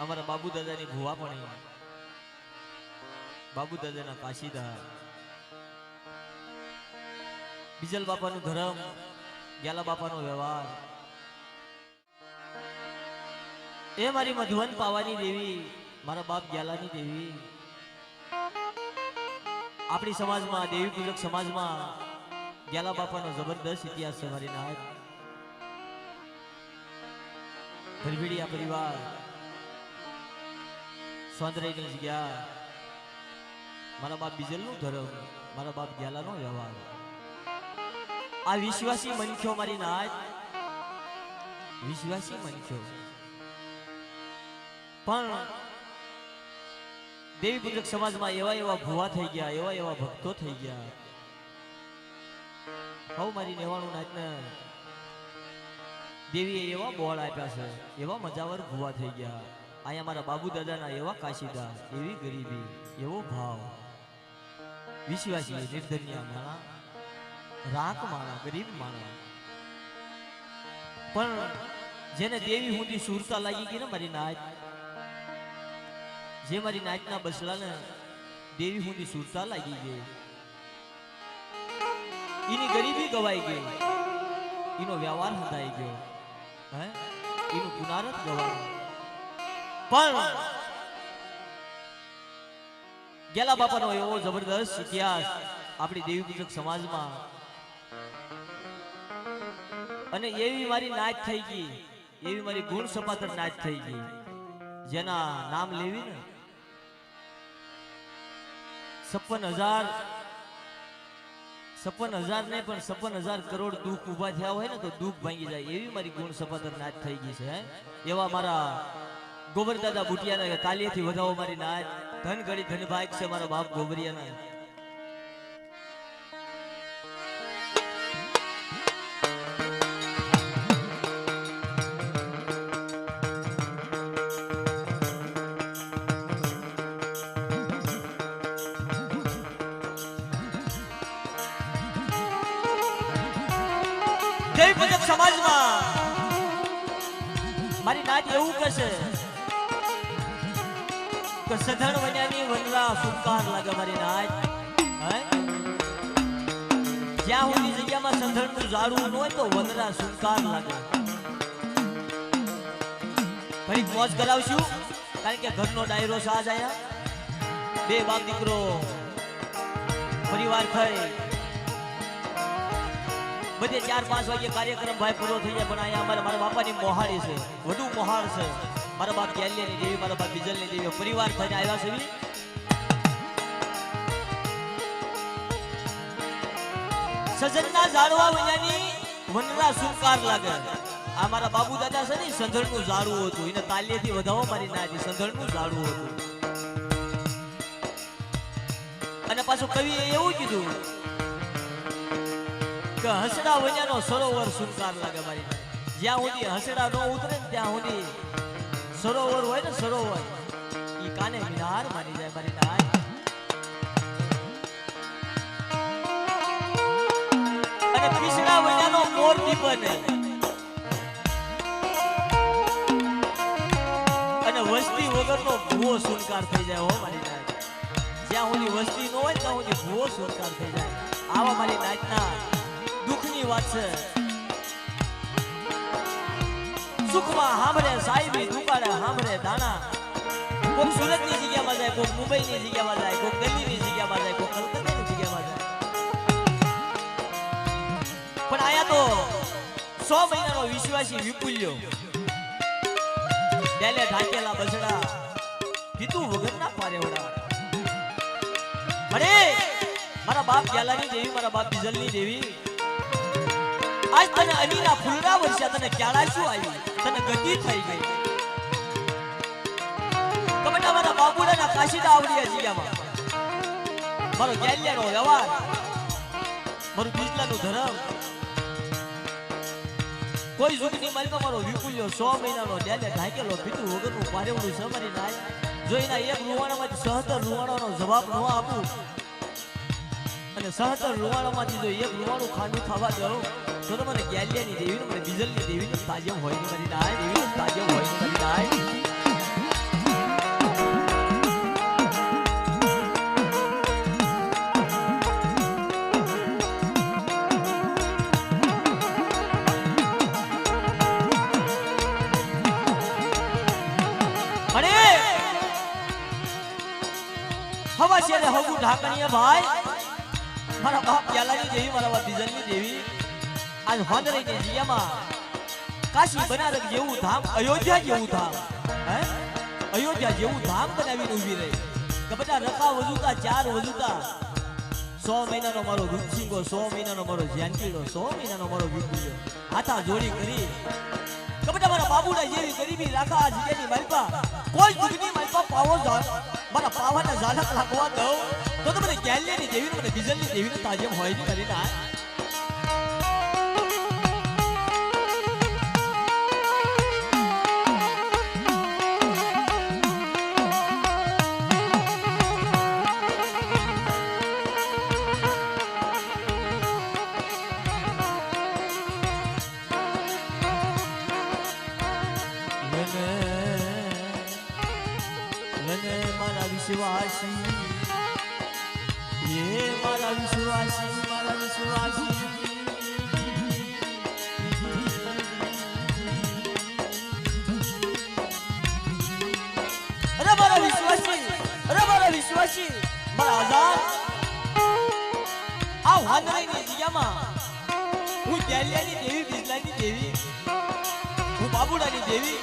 અમારા બાબુ દાદાની ભુવા પણ બાબુ દાદાના કાશીદા બીજલ બાપાનું ધર્મ ગ્યાલા બાપાનો વ્યવહાર એ મારી મધુવન પાવાની દેવી મારા બાપ ગ્યાલાની દેવી આપણી સમાજમાં દેવી પૂજક સમાજમાં ગ્યાલા બાપાનો જબરદસ્ત ઇતિહાસ છે મારી નાથ ભરભીડિયા પરિવાર સોંદરાઈની જગ્યા મારા બાપ બીજલનું ધર્મ મારા બાપ ગ્યાલાનો વ્યવહાર આ વિશ્વાસી મનખ્યો મારી નાથ વિશ્વાસી મનખ્યો પણ દેવી પૂજક સમાજમાં એવા એવા ભુવા થઈ ગયા એવા એવા ભક્તો થઈ ગયા હવ મારી નેવાણું નાચને દેવીએ એવા બોળ આપ્યા છે એવા મજાવર ભુવા થઈ ગયા અહીંયા મારા બાબુ દાદાના એવા કાશીદા એવી ગરીબી એવો ભાવ વિશ્વાસી નિર્ધન્યા માણા રાખ માણા ગરીબ માણા પણ જેને દેવી હુંદી સુરતા લાગી ગઈ ને મારી નાચ જે મારી નાચના બસલાને દેવી હુંદી સુરતા લાગી ગઈ એની ગરીબી ગવાઈ ગઈ એનો વ્યવહાર હંધાઈ ગયો હે એનું પુનારત ગવાયું પણ ગ્યાલા બાપાનો એવો જબરદસ્ત ઇતિહાસ આપણી દેવી પૂજક સમાજમાં અને એવી મારી નાચ થઈ ગઈ એવી મારી ગુણ સપાતર નાચ થઈ ગઈ જેના નામ લેવી ને 56,000 ને પણ 56,000 કરોડ દુઃખ ઉભા થયા હોય ને તો દુઃખ ભાંગી જાય એવી મારી ગુણ સપાતર નાચ થઈ ગઈ છે એવા મારા ગોબરદાદા બુટિયાને તાલીથી વધાવો મારી નાચ ધન ઘડી ધન ભાગ છે મારા બાપ ગોબરિયાના દેવી પૂજક સમાજમાં મારી નાચ એવું કહેશે કે સધણ વન્યાની વનરા સુકાર લાગે મારી નાચ જ્યાં સુધી જગ્યામાં સંધણનું ઝાડું ન હોય તો વનરા સુકાર લાગે ઘણી મોજ કરાવશું કારણ કે ઘરનો ડાયરો સાજ આયા બે બાપ દીકરો પરિવાર થઈ બધે 4-5 વાગે કાર્યક્રમ ભાઈ પૂરો થઈ જાય પણ અહીંયા મારા બાપાની મોહાળી છે વધુ મોહાળ છે મારા બાપ ગ્યાલિયાની દેવી મારા બાપ બીજલની દેવી પરિવાર થઈને આવ્યા છે સજનના ઝાડવા વન્યાની વનરા સુકાર લાગે આ મારા બાબુ દાદા છે ને સંધળનું ઝાડવું હતું એને તાલીથી વધાવો મારી નાજી સંધળનું ઝાડવું હતું અને પાછું કવિએ એવું કીધું કે હસડા વન્યાનો સરોવર સુનકાર લાગે મારી જ્યાં સુધી હસડા ન ઉતરે ને ત્યાં સુધી સરોવર હોય ને સરોવર ઈ કાને મિનાર માની જાય મારી નાય અને કૃષ્ણા વન્યાનો મોર દીપને અને વસ્તી વગરનો ભૂવો સુનકાર થઈ જાય હો મારી નાય જ્યાં સુધી વસ્તી ન હોય ત્યાં સુધી ભૂવો સુનકાર થઈ જાય આવા મારી નાચના દુઃખની વાત છે સુખમાં હાંભરે સાહેબી દુકાળે હાંભરે દાણા કોક સુરતની જગ્યામાં જાય કોક મુંબઈની જગ્યામાં જાય કોક દિલ્હીની જગ્યામાં જાય કોક કલકત્તાની જગ્યામાં જાય પણ આયા તો 100 મહિનાનો વિશ્વાસી વિપુલ્યો ડેલે ઢાકેલા બસડા કીધું વગરના પારેવડા અરે મારા બાપ ગ્યાલાની દેવી મારા બાપ બીજલની દેવી આજ તને અમીના ફૂલરા વર્ષા તને ક્યાડા શું આવી તને ગતિ થઈ ગઈ કમટા મારા બાબુડાના કાશીદા આવડિયા જિલ્લામાં મારો ગ્યાલિયાનો વ્યવહાર મારું બીજલાનું ધર્મ કોઈ જુગની માલિકા મારો વિપુલ્યો 100 મહિનાનો ડેલે ઢાકેલો પીતું વગરનું પારેવડું સમરી નાય જો એના એક રૂવાણામાંથી 77 રૂવાણાનો જવાબ ન આપું અને 77 રૂવાણામાંથી જો એક રૂવાણું ખાંડું ખાવા દઉં તો મને ગ્યાલિયાની દેવીનું મને બીજલની દેવીનું તાજમ હોય ને મારી નાય દેવીનું તાજમ હોય ને મારી નાય હવા છે રે હગુ ઢાકણીયા ભાઈ મારા બાપ પ્યાલાની દેવી મારા બાપ બીજલની દેવી આજ હોંદરીની જીયામાં કાશી બનારસ જેવું ધામ અયોધ્યા જેવું ધામ હે અયોધ્યા જેવું ધામ બનાવીને ઊભી રહી કે બધા રકા વજુતા ચાર વજુતા 100 મહિનાનો મારો રૂપસિંગો 100 મહિનાનો મારો જ્યાંકીડો 100 મહિનાનો મારો વિપુલ્યો હાથા જોડી કરી કે બધા મારા બાબુડા જેવી ગરીબી રાખા આ જગ્યાની માલપા કોઈ દુઃખની માલપા પાવો મારા પાવાના ઝાલક લાગવા દઉં તો મને ગેલિયાની દેવીને મને બીજલની દેવીને તાજેમ હોય ની કરીને આ વિશ્વાસી ये मारा विश्वासी अरे मारा विश्वासी मारा आजाद आ वांदराईनी जियाમાં હું ગેલિયાની દેવી બીજલાની દેવી હું બાબુડાની દેવી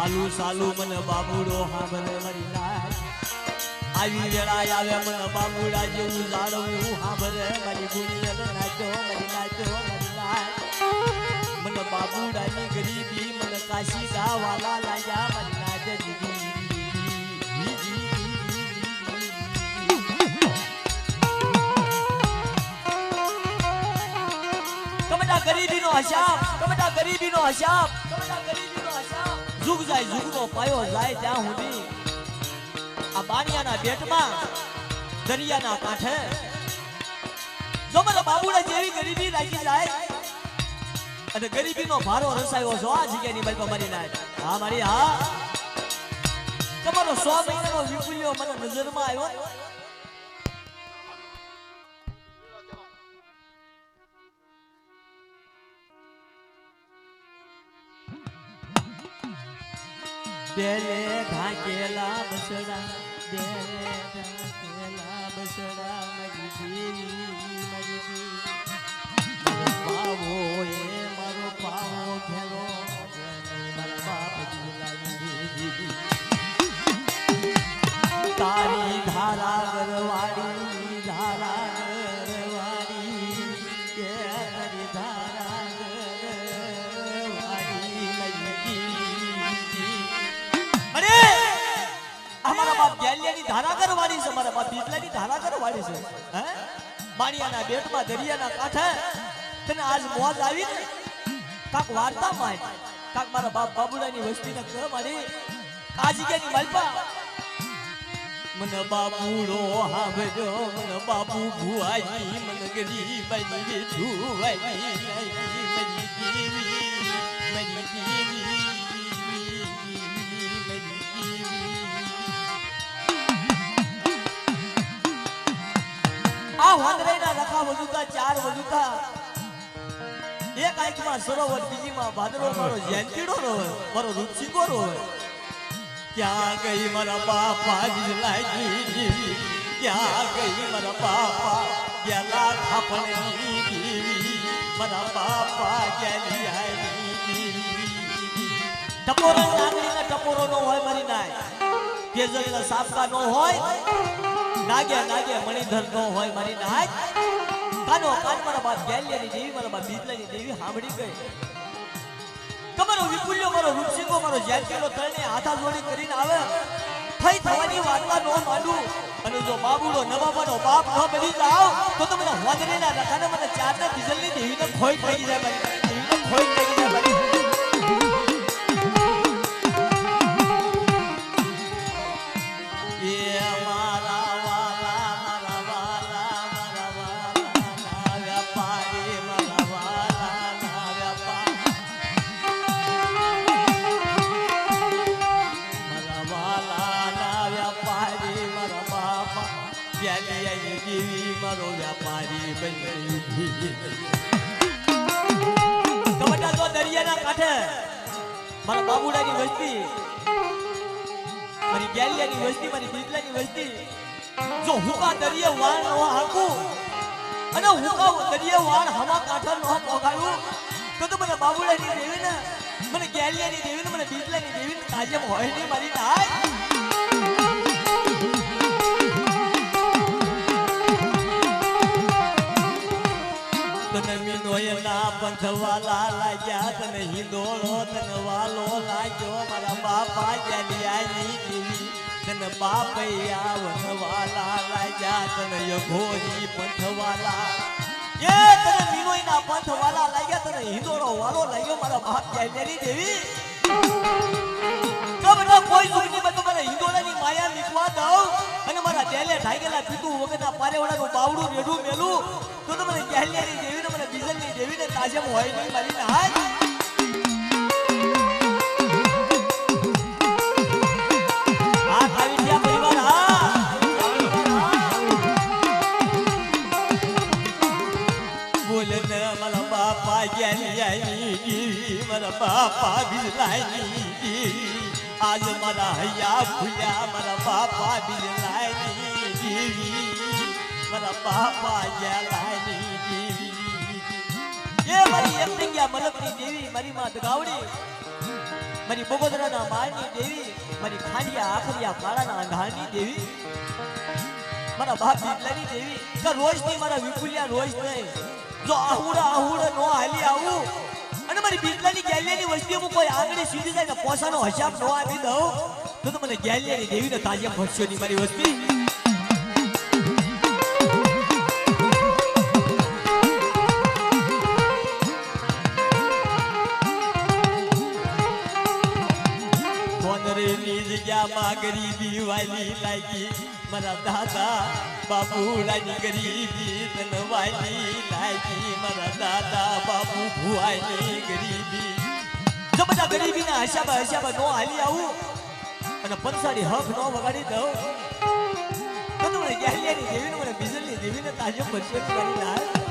આલુ સાલુ મને બાબુડો હાંભળે મારી લાજ આવી વેળા આવે મને બાબુડા જેવું જાળવું હાંભળે મારી ગુણિયલ નાચો મારી લાજ મને બાબુડાની ગરીબી મને કાશી ગાવાલા લાગ્યા મારી લાજ જીગી કમટા ગરીબીનો હસાબ जुग जाए जुगनो पायो जाए त्या हुंदी आ बानियाना बेटमा दरियाना कांठे जो मारा बाबुड़ा जेवी गरीबी राखी जाए अने गरीबीनो भारो रसायो जो आ जग्यानी बालपा मरी नाय हां मारी हां તમારો 100 મહિનાનો વિપુલ્યો મને નજરમાં આવ્યો देले ढाकेला बसड़ा मरी देवी पावो ये मारो पावो घेरो मारा बाप जुलानी तारी धारा गरवाड़ी के हरी धारा हमारा बाप गैलियानी धारा करवाड़ी से हमारा बाप बीजलानी धारा करवाड़ी से हैं बाणियाना बेटમાં દરિયાના કાંઠે તને આજ મોજ આવી ને કાક વાર્તા માં કાક મારા બાપ બાબુડાની વસ્તીને કહ મારી આ જગ્યાની માલપા મને બાબુડો હાવજો મને બાબુ ભુવાજી મને ગરીબાની છુવાઈ મરી દેવી आ वांदराईना रखा वजूता चार वजूता एक आंखમાં સરોવર બીજીમાં ભાદરો મારો જયંતીડો રોવે મારો રૂપસિંગો રોવે ક્યાં ગઈ મારા બાપા બીજલાજી ક્યાં ગઈ મારા બાપા ગેલા ખાપણની દેવી મારા બાપા ગેલી આની દેવી ટપોરા નાગરીના ટપોરો નો હોય મારી નાય કેજલના સાપકા નો હોય नागे मणिधर नो होय मारी नाच कानो कान मारा बाप गैलियानी देवी मारा बाप बीजलानी देवी हांभળી गई તમારો વિપુલ્યો મારો રૂપસિંગો મારો જ્યાંકેલો તળને હાથા જોડી કરીને આવે થઈ થવાની વાર્તા નો માંડું અને જો બાબુડો નવાબાનો બાપ ન બની જાવ તો તમે વાદરેના રખાને મને ચારના બીજલની દેવીને ખોઈ થઈ જાય મારી દેવીને ખોઈ થઈ જાય મારી દરિયાના કાંઠે મારા બાબુડાની વસ્તી મારી ગેલિયાની વસ્તી મારી બીજલાની વસ્તી જો હુકા દરિયે વાળ નો હાકું અને હુકા દરિયે વાળ હવા કાંઠા નો પોગાડું તો મને બાબુલાની દેવી ને મને ગેલિયાની દેવી ને મને બીજલાની દેવી ને તાજમ હોય નહીં મારી નાય તને મીનોયના પંથવાલા લાગ્યા તને હિંદોળો તને વાલો લાગ્યો મારા બાપા ગેલિયાની દેવી તને બાપૈયા વનવાલા લાગ્યા તને યઘોરી પંથવાલા એ તને મીનોયના પંથવાલા લાગ્યા તને હિંદોળો વાલો લાગ્યો મારા બાપ ગેલિયાની દેવી કબના કોઈ સુખની બતો મને હિંદોળાની માયા નીકવા દઉં અને મારા ડેલે ઢાગેલા પીતું વગરના પારેવાળાનું બાવડું રેડું મેલું તો મને ગેલિયાની દેવી ને મને બીજલની દેવી ને તાજમ હોય નહીં મારી નાય આ કાવિયા પરિવાર હા બોલે ને મારા બાપા ગેલિયાની દેવી મારા બાપા બીજલાની દેવી આજ મારા હૈયા ફૂલ્યા મારા બાપા બીજલાની દેવી મારા બાપા ગેલાની દેવી એ મારી એકટિંગ્યા મલકની દેવી મારી માં દગાવડી મારી બગોદરાના માળની દેવી મારી ખાંડિયા આખરિયા પાળાના અંધારની દેવી મારા બાપ બીજલાની દેવી કે રોજ ની મારા વિપુલિયા રોજ નહીં જો આહુડા નો હાલી આવું અને મારી બીજલાની ગેલિયાની વસ્તીમાં કોઈ આગળ સીધી જાય ને પોસાનો હિસાબ નો આપી દઉં તો મને ગેલિયાની દેવીને તાજિયા ભરશો ની મારી વસ્તી જગ્યામાં ગરીબી વાલી લાગી મારા દાદા બાબુલાની ગરીબી તન વાલી લાગી મારા દાદા બાબુ ભુવાની ગરીબી જો બધા ગરીબીના હસાબા નો હાલી આવું અને પંસાડી હક નો વગાડી દઉં તો મને ગેલિયાની દેવીને મને બીજલની દેવીને તાજો બચે કરી લાય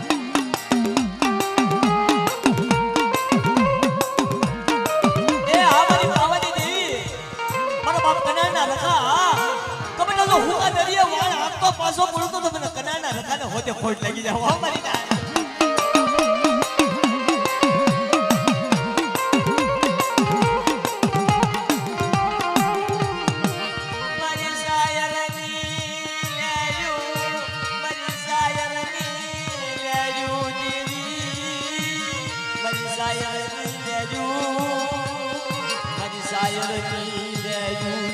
પાછો પડતો તો મને કનાના રખાને હોતે ખોટ લાગી જાય હો મારી ના મારી સાયરની લેજો દેવી મારી સાયરની લેજો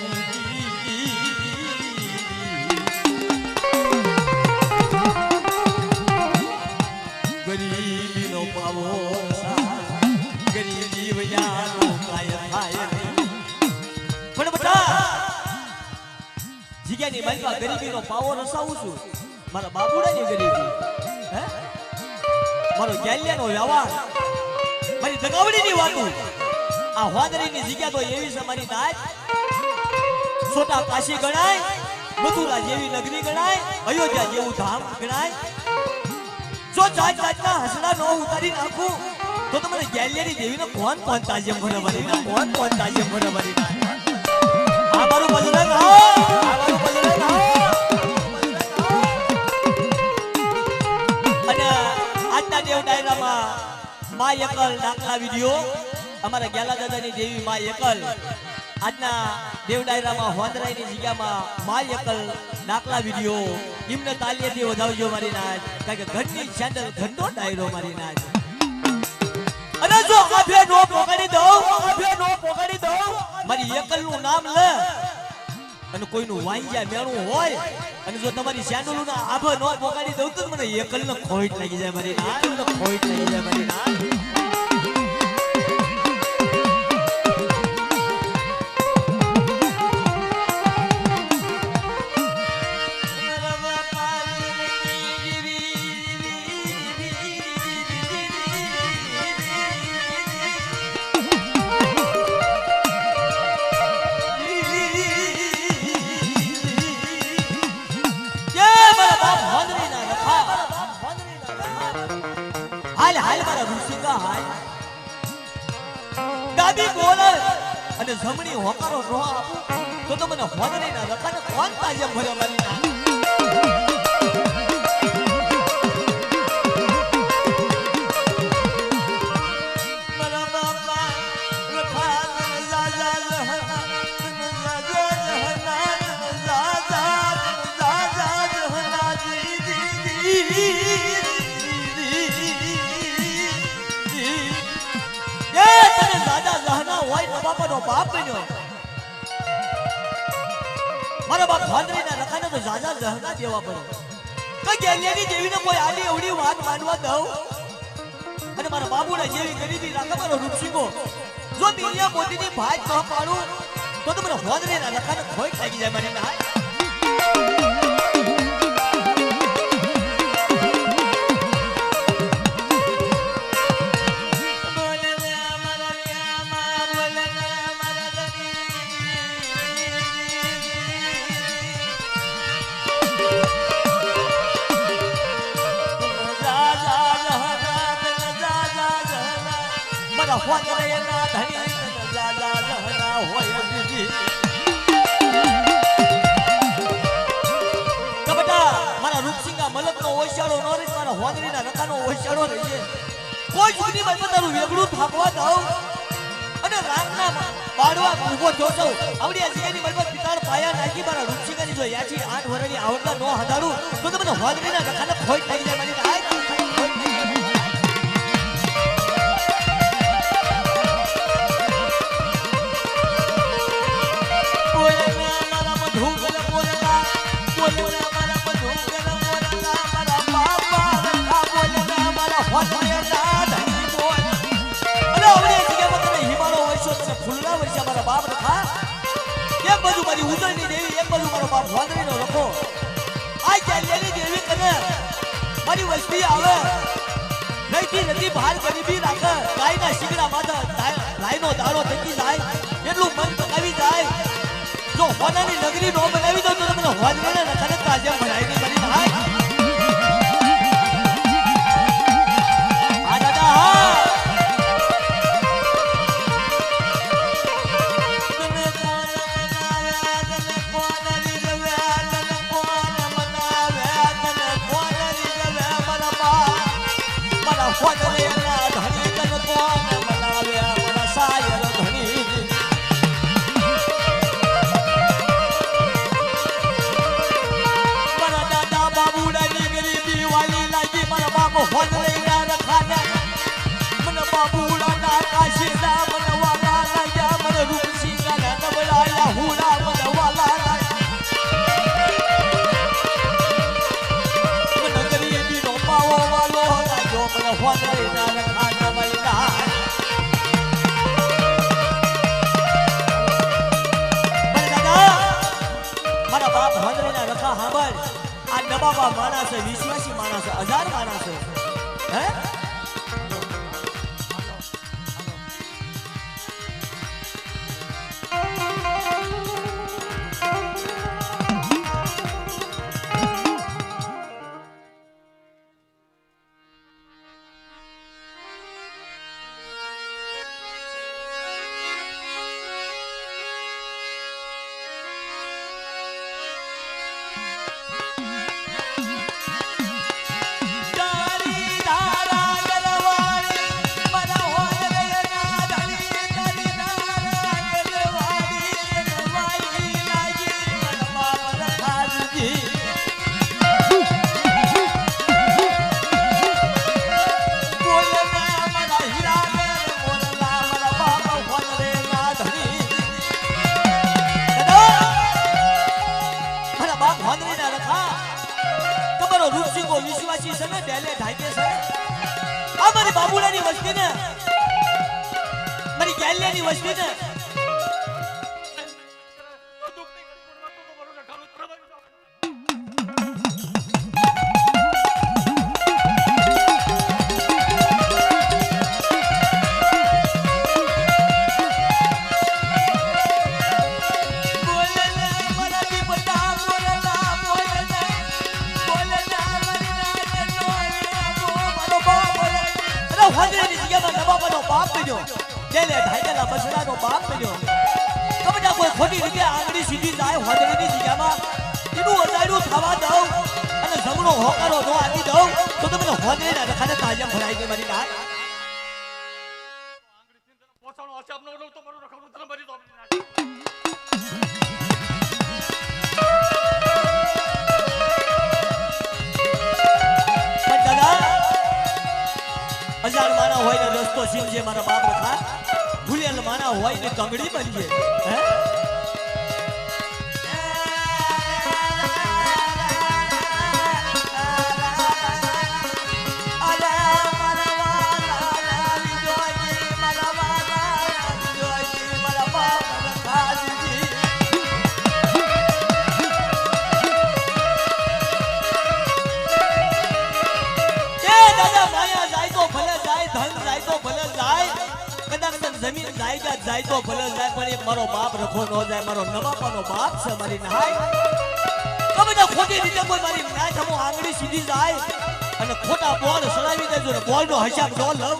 ગરીબીનો પાવો ગરીબી વયાનો કાય થાય પણ બટા જીગ્યાની માલપા ગરીબીનો પાવો રસાવું છું મારા બાબુડાની ગરીબી હે મારો ગેલિયાનો વ્યવહાર મારી દગાવડીની વાતો આ વાદરીની જગ્યા તો એવી છે મારી નાચ છોટા કાશી ગણાય મથુરા જેવી નગરી ગણાય અયોધ્યા જેવું ધામ ગણાય જો જાતના હસડા નો ઉતારી નાખું તો મને ગેલિયાની દેવીને કોણ તાજિયમ ભરવાની ના કોણ તાજિયમ ભરવાની ના આ મારું બજરંગ હો આ મારું બજરંગ હો અને આજના દેવ ડાયરામાં મા એકલ દાખલા વિડિયો અમારા ગેલા દાદાની દેવી મા એકલ આજના દેવ ડાયરામાં હોંદરાઈની જગ્યામાં મા એકલ દાખલા વિડિયો નિમ્ન તાલીએથી વધાવજો મારી નાચ કારણ કે ઘરની સેન્ડલ ઘરનો ડાયરો મારી નાચ અને જો આભે નો પોગાડી દઉં મારી એકલ નું નામ લે અને કોઈનું વાંજ્યા મેણું હોય અને જો તમારી સેન્ડલ ના આભે નો પોગાડી દઉં તો મને એકલ ને ખોટ લાગી જાય મારી નાચ ખોટ લાગી જાય મારી નાચ હાલ મારા ઋષિકા હાલ દાદી બોલે અને જમણી હોકારો નો આપું તો મને હોદરીના રકાને કોણ તાજિયા ભરે મારી ના બાપ બન્યો મારા બાપ ભાદરીના રખાને તો જાજા જહના દેવા પડે તો ગેલિયાની જેવીને કોઈ આડી અવડી વાત માનવા દઉં અને મારા બાબુના જેવી ગરીબી રાખા મારો રૂપસિંગો જો મિલિયા મોતીની ભાત ન પાડું તો મને ભાદરીના રખાને ખોઈ લાગી જાય મને ના હોદરેના ધણી જાજા જહના હોય દીદી કબટા મારા રૂપસિંગા મલકનો ઓશિયાળો ન રહી મારા હોદરીના રકાનો ઓશિયાળો રહી કોઈ જૂની મલકતાનું વેગળું થાપવા દઉં અને રાતના પાડવા ઊભો જોતો આવડી અજીની મલક પિતાળ પાયા નાખી મારા રૂપસિંગાની જો યાચી 8 વર્ષની આવડતા નો હદાડું તો મને હોદરીના રકાને ખોઈ થઈ જાય મારી આ ઉજળની દેવી એક બાજુ મારો બાપ વાદળીનો લખો આ ગેલિયાની દેવી કને મારી વસ્તી આવે નઈથી નદી બહાર ગરીબી રાખે ગાયના શીગડા માથે ગાયનો દાડો થકી જાય એટલું મન પકાવી જાય જો હોનાની નગરી નો બનાવી દો તો તમને વાદળીને નખાને તાજે બનાવી દી બની થાય આ દાદા હા હોદરેના ધણી તન કોણ મનાવ્યા મારા સાયર ધણી મારા દાદા બાબુડાની ગરીબી વાલી લાગી મારા બાપ હોદરેના રખાને મને બાબુડાના કાશીના મને વાલા લાગ્યા મને રૂપસિંગાના નબળાયા હુડા મને વાલા લાગ્યા મને ગરીબીનો પાવો વાલો મને હોદરીના રખાના મૈદાન મને દાદા મારા બાપ હોદરીના રખા હાંભળ આ નબાબા માણસ વિશ્વાસી માણસ 1000 માણસ હે વિશ્વાસી છે ને ડેલે ઢાકે છે આ મારી બાબુડાની વસ્તી ને મારી ગેલિયાની વસ્તી ને બાપ બન્યો જેલે ઢાકેલા બસડાનો બાપ બન્યો કબડા કોઈ ખોટી રીતે આંગળી સુધી જાય હોદરીની જગ્યામાં એનું અજાયડું થવા દઉં અને જમણો હોકારો નો આપી દઉં તો તમને હોદરીના રખાને તાજા ભરાઈ ગઈ મારી નાય પોતાનો આચાપ નો તો મારું રખાનું તને મરી દો પણ દાદા અજાણ માના હોય ને રસ્તો સીમજે મારા બાપ રખા ભૂલેલ માના હોય ને કંગડી બનજે હે જમીન જાય તો ભલે જાય પણ એક મારો બાપ રખો ન જાય મારો નવાપાનો બાપ છે મારી નાય તો બધા ખોટી રીતે કોઈ મારી નાય થમો આંગળી સીધી જાય અને ખોટા બોલ સડાવી દેજો ને બોલ નો હિસાબ ન લઉં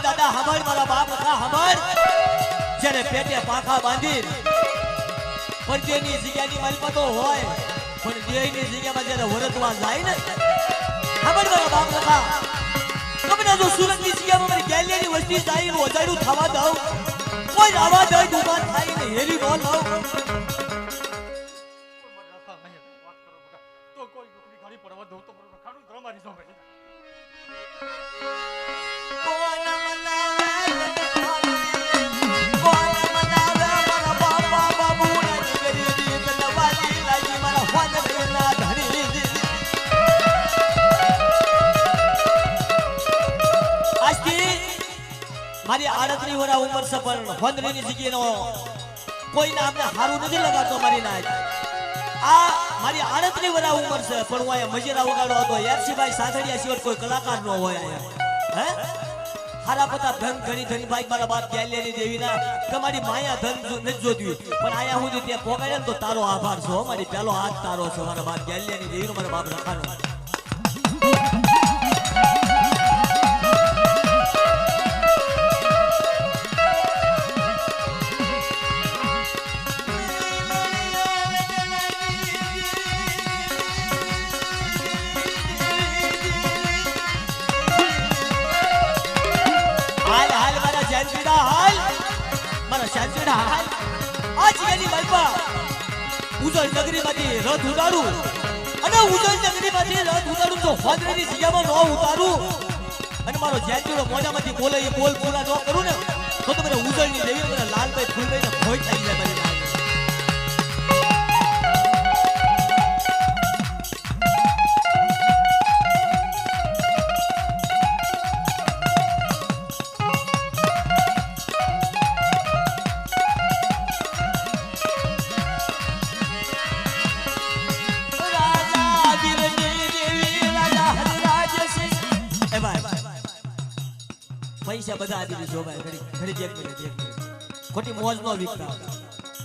દાદા હમર મારા બાપ હતા હમર જેને પેટે પાખા બાંધી પરદેની જગ્યાની માલપતો હોય પણ દેહની જગ્યામાં જ્યારે વરતવા જાય ને હમર મારા બાપ હતા કબના જો સુરતની જગ્યામાં મારી ગેલેરી વસ્તી જાય નું અજાડું થવા દઉં કોઈ આવા દઈ દુકાન થાય ને હેરી ન લઉં તો કોઈ દુખની ઘડી પડવા દઉં તો મારું રખાનું તને મારી દો મારી 38 વર્ષ ઉંમર છે પણ હોંદરીની જગ્યાનો કોઈને આપણે હારું નથી લગાડતો મારી નાય આ મારી 38 વર્ષ ઉંમર છે પણ હું અહીંયા મજીરા વગાડો હતો યારસીભાઈ સાધડિયા સિવાય કોઈ કલાકાર ન હોય અહીંયા હે હારા પતા ધન ઘણી ધની ભાઈ મારા બાપ ગેલેરી દેવીના તમારી માયા ધન નથી જોતી પણ આયા હું ત્યાં પોગાડે ને તો તારો આભાર છો મારી પહેલો હાથ તારો છે મારા બાપ ગેલેરી દેવીનો મારા બાપ રખાનો ઉજળ નગરીમાંથી રથ ઉતારું અને ઉજળ નગરીમાંથી રથ ઉતારું તો હોદરીની જગ્યામાં ન ઉતારું અને મારો જેન્ટુડો મોઢામાંથી બોલે એ બોલ પૂરા ન કરું ને તો મને ઉજળની દેવી મને લાલભાઈ ફૂલભાઈ ને ભોય થઈ જાય મારી પૈસા બધા આપી દીધો ભાઈ ઘડી એક મિનિટ ખોટી મોજ નો વિકતા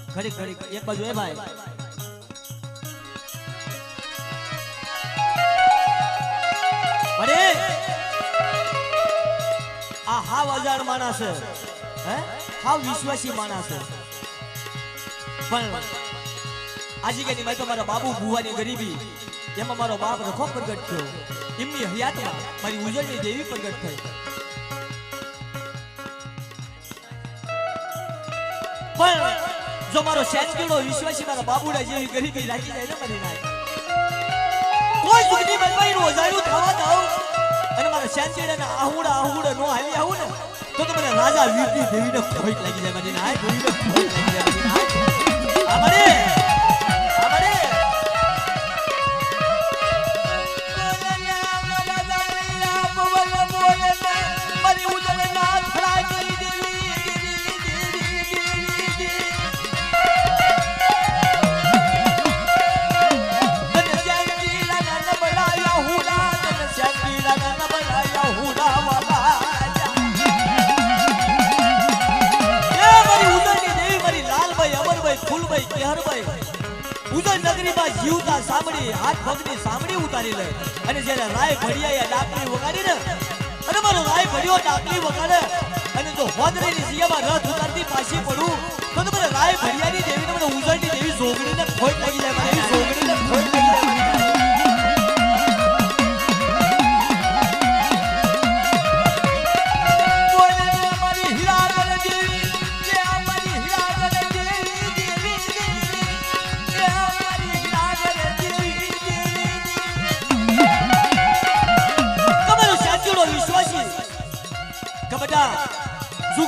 ઘડી એક બાજુ એ ભાઈ અરે આ હાવ હજાર માણસ હે હાવ વિશ્વાસી માણસ પણ આજે કે ની મારી મારા બાબુ બુવાની ગરીબી એમાં મારો બાપ રખો પ્રગટ થયો એમની હયાતમાં મારી ઉજળની દેવી પ્રગટ થઈ પણ જો મારો શેનકીડો વિશ્વાસી મારા બાબુડા જેવી ગરીબી રાખી જાય ને મારી નાય કોઈ સુખની મનમાઈ રોજાયું થવા દઉં અને મારા શેનકીડાના આહુડા નો હાલી આવું ને તો મને રાજા વીરની દેવીને ખોટ લાગી જાય મારી નાય દેવીને ખોટ લાગી જાય મારી નાય અમારે કેહરભાઈ ઉજળ નગરીમાં જીવતા સાંભળી હાથ પગની સાંભળી ઉતારી લે અને જ્યારે રાય ભડિયાએ ડાકલી વગાડી ને અને મારો રાય ભડિયો ડાકલી વગાડે અને જો હોદરીની સિયામાં રથ ઉતારતી પાછી પડું તો મને રાય ભડિયાની દેવીને મને ઉજળની દેવી જોગણીને ખોટ લાગી જાય મારી જોગણીને ખોટ લાગી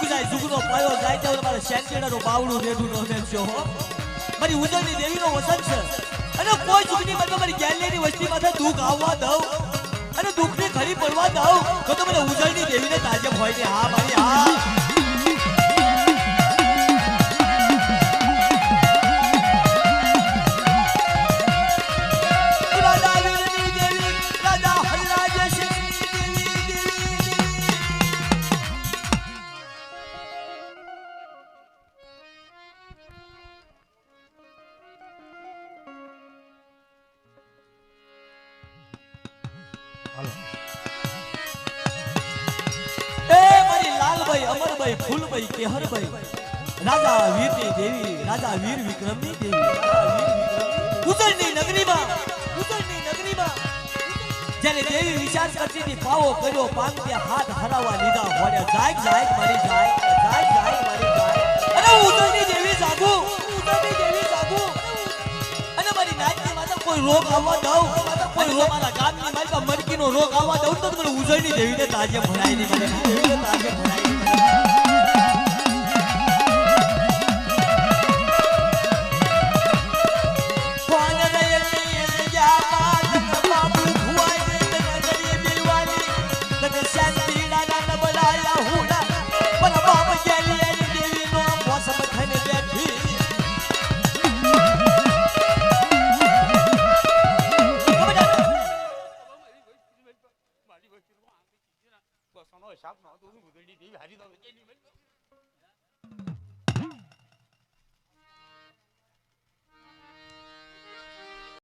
જાય જુગનો પાયો જાય તો મારા શેન્ટીડાનો બાવડું રેઢું નો મેલશો હો મારી ઉજળની દેવીનો વસન છે અને કોઈ જુગની મને મારી ગેલેરીની વસ્તી માથે દુઃખ આવવા દઉં અને દુઃખને ખરી પડવા દઉં તો મને ઉજળની દેવીને તાજબ હોય ને હા મારી હા અમરભાઈ ફૂલભાઈ કેહરભાઈ રાજા વીરની દેવી રાજા વીર વિક્રમની દેવી ઉજળની નગરીમાં જ્યારે દેવી વિચાર કરતી હતી પાવો કર્યો પાંત્યા હાથ હરાવા લીધા હોડે જાગ મારી જાય અને ઉજળની દેવી જાગુ અને મારી નાચની માતા કોઈ રોગ આવવા દઉં કોઈ રોગ મારા ગામની મારી મરકીનો રોગ આવવા દઉં તો મને ઉજળની દેવીને તાજે ભરાય નહીં મને દેવીને તાજે ભરાય નહીં હિસાબ નો તો ઉજળની દેવી હારી દો